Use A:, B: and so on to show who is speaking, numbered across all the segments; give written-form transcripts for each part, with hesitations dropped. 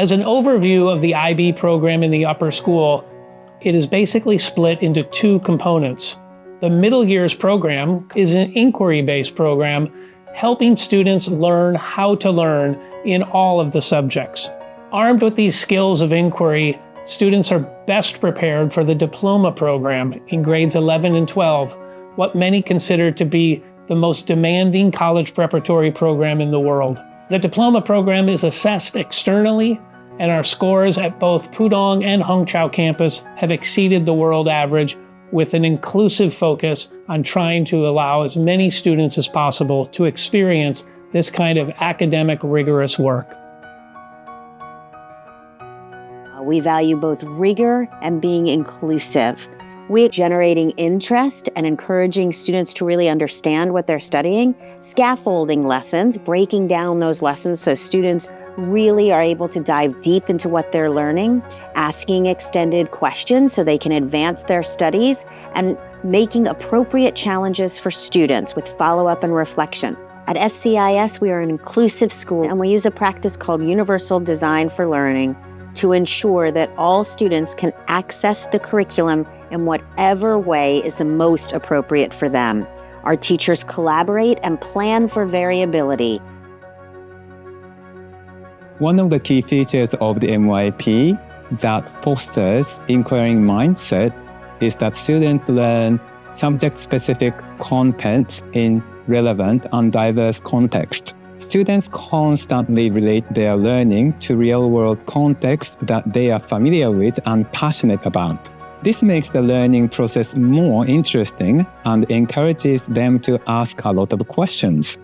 A: As an overview of the IB program in the upper school, it is basically split into two components. The middle years program is an inquiry-based program helping students learn how to learn in all of the subjects. Armed with these skills of inquiry, students are best prepared for the diploma program in grades 11 and 12, what many consider to be the most demanding college preparatory program in the world. The diploma program is assessed externally, and our scores at both Pudong and Hongqiao campus have exceeded the world average, with an inclusive focus on trying to allow as many students as possible to experience this kind of academic rigorous work.
B: We value both rigor and being inclusive. We're generating interest and encouraging students to really understand what they're studying, scaffolding lessons, breaking down those lessons so students really are able to dive deep into what they're learning, asking extended questions so they can advance their studies, and making appropriate challenges for students with follow-up and reflection. At SCIS, we are an inclusive school, and we use a practice called Universal Design for Learning to ensure that all students can access the curriculum in whatever way is the most appropriate for them. Our teachers collaborate and plan for variability.
C: One of the key features of the MYP that fosters inquiring mindset is that students learn subject-specific content in relevant and diverse contexts. Students constantly relate their learning to real-world contexts that they are familiar with and passionate about. This makes the learning process more interesting and encourages them to ask a lot of questions.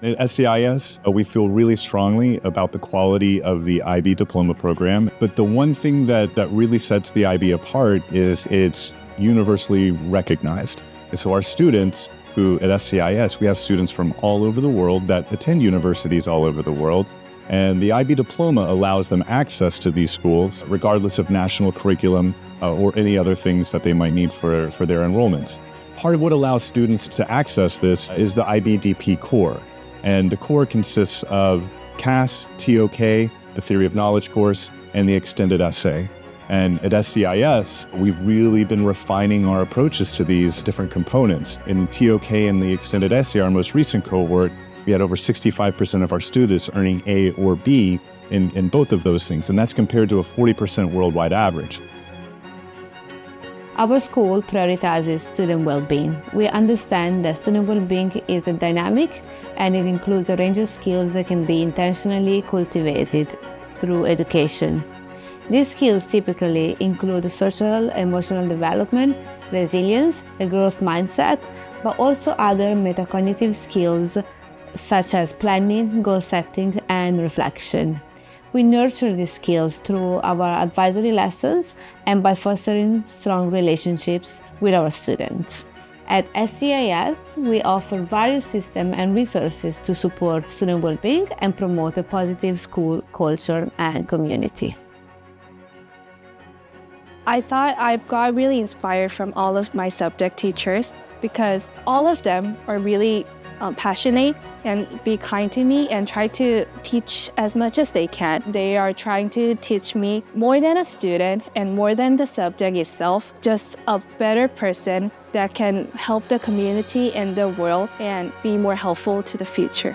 D: At SCIS, we feel really strongly about the quality of the IB diploma program, but the one thing that really sets the IB apart is it's universally recognized. And so our students who at SCIS, we have students from all over the world that attend universities all over the world, and the IB diploma allows them access to these schools regardless of national curriculum or any other things that they might need for their enrollments. Part of what allows students to access this is the IBDP core, and the core consists of CAS, TOK, the Theory of Knowledge course, and the extended essay. And at SCIS, we've really been refining our approaches to these different components. In TOK and the extended essay, our most recent cohort, we had over 65% of our students earning A or B in both of those things, and that's compared to a 40% worldwide average.
E: Our school prioritizes student well-being. We understand that student well-being is a dynamic, and it includes a range of skills that can be intentionally cultivated through education. These skills typically include social, emotional development, resilience, a growth mindset, but also other metacognitive skills such as planning, goal setting, and reflection. We nurture these skills through our advisory lessons and by fostering strong relationships with our students. At SCIS, we offer various systems and resources to support student well-being and promote a positive school culture and community.
F: I thought I got really inspired from all of my subject teachers because all of them are really passionate and be kind to me and try to teach as much as they can. They are trying to teach me more than a student and more than the subject itself, just a better person that can help the community and the world and be more helpful to the future.